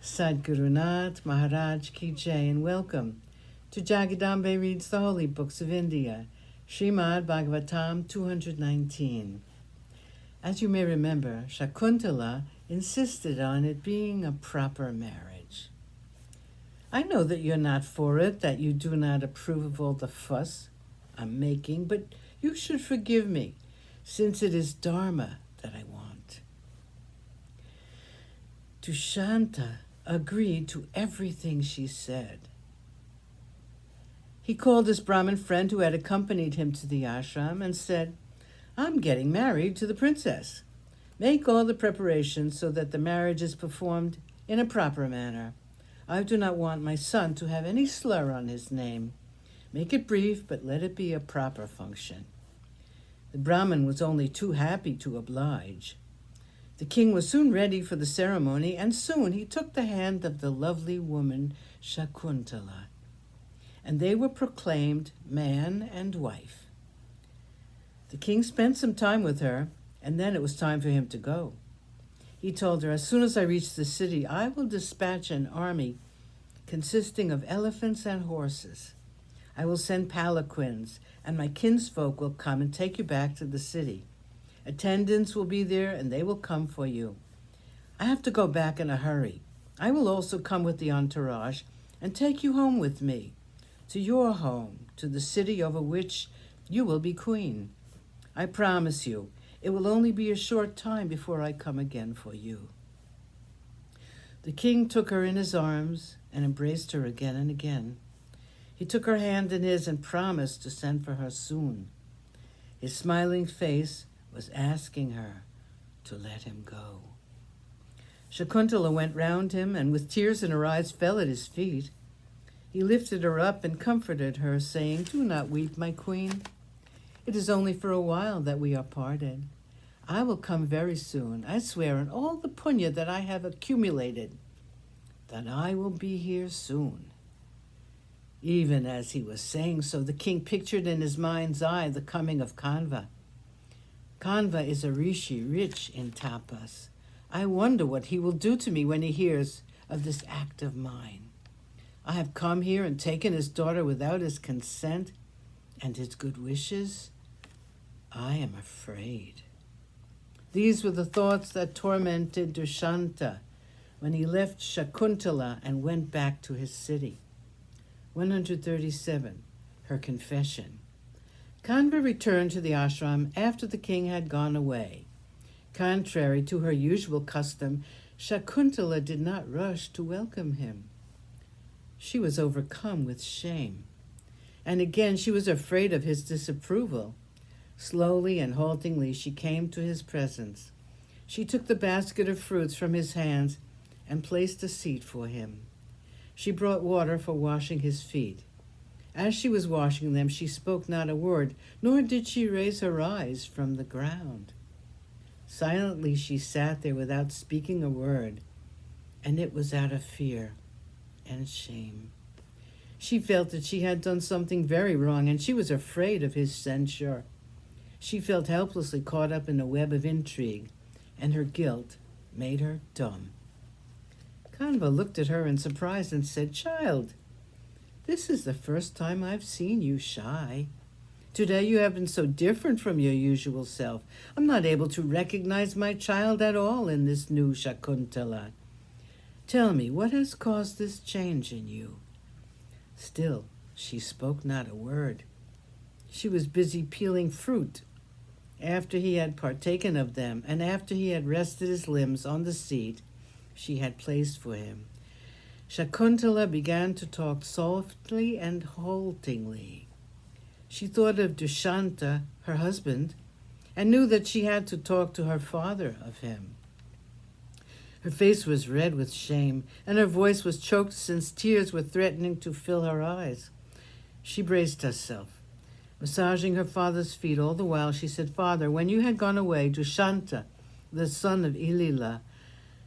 Sadgurunath Maharaj Ki Jai, and welcome to Jagadambe Reads the Holy Books of India, ShrimadBhagavatam219. As you may remember, Shakuntala insisted on it being a proper marriage. I know that you're not for it, that you do not approve of all the fuss I'm making, but you should forgive me, since it is Dharma that I want. Dushanta agreed to everything she said. He called his Brahmin friend who had accompanied him to the ashram and said, "I'm getting married to the princess. Make all the preparations so that the marriage is performed in a proper manner. I do not want my son to have any slur on his name. Make it brief, but let it be a proper function." The Brahmin was only too happy to oblige. The king was soon ready for the ceremony, and soon he took the hand of the lovely woman Shakuntala, and they were proclaimed man and wife. The king spent some time with her, and then it was time for him to go. He told her, "As soon as I reach the city, I will dispatch an army consisting of elephants and horses. I will send palanquins, and my kinsfolk will come and take you back to the city. Attendants will be there, and they will come for you. I have to go back in a hurry. I will also come with the entourage and take you home with me, to your home, to the city over which you will be queen. I promise you, it will only be a short time before I come again for you." The king took her in his arms and embraced her again and again. He took her hand in his and promised to send for her soon. His smiling face was asking her to let him go. Shakuntala went round him and with tears in her eyes fell at his feet. He lifted her up and comforted her, saying, "Do not weep, my queen. It is only for a while that we are parted. I will come very soon. I swear on all the punya that I have accumulated that I will be here soon." Even as he was saying so, the king pictured in his mind's eye the coming of Kanva. Kanva is a rishi rich in tapas. I wonder what he will do to me when he hears of this act of mine. I have come here and taken his daughter without his consent and his good wishes. I am afraid. These were the thoughts that tormented Dushanta when he left Shakuntala and went back to his city. 137. Her confession. Kanva returned to the ashram after the king had gone away. Contrary to her usual custom, Shakuntala did not rush to welcome him. She was overcome with shame, and again she was afraid of his disapproval. Slowly and haltingly she came to his presence. She took the basket of fruits from his hands and placed a seat for him. She brought water for washing his feet. As she was washing them, she spoke not a word, nor did she raise her eyes from the ground. Silently she sat there without speaking a word, and it was out of fear and shame. She felt that she had done something very wrong, and she was afraid of his censure. She felt helplessly caught up in a web of intrigue, and her guilt made her dumb. Kanva looked at her in surprise and said, "Child, this is the first time I've seen you shy. Today you have been so different from your usual self. I'm not able to recognize my child at all in this new Shakuntala. Tell me, what has caused this change in you?" Still, she spoke not a word. She was busy peeling fruit. After he had partaken of them, and after he had rested his limbs on the seat she had placed for him, Shakuntala began to talk softly and haltingly. She thought of Dushanta, her husband, and knew that she had to talk to her father of him. Her face was red with shame, and her voice was choked since tears were threatening to fill her eyes. She braced herself. Massaging her father's feet all the while, she said, "Father, when you had gone away, Dushanta, the son of Ilila,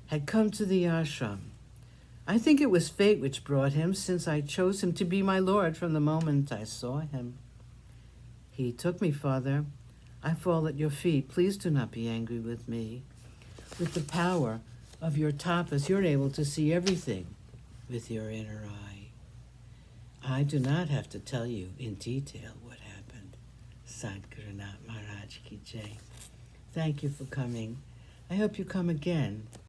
had come to the ashram. I think it was fate which brought him, since I chose him to be my lord from the moment I saw him. He took me, Father. I fall at your feet. Please do not be angry with me. With the power of your tapas, you're able to see everything with your inner eye. I do not have to tell you in detail what happened. Sadhgurunath Maharaj Ki Jai. Thank you for coming. I hope you come again.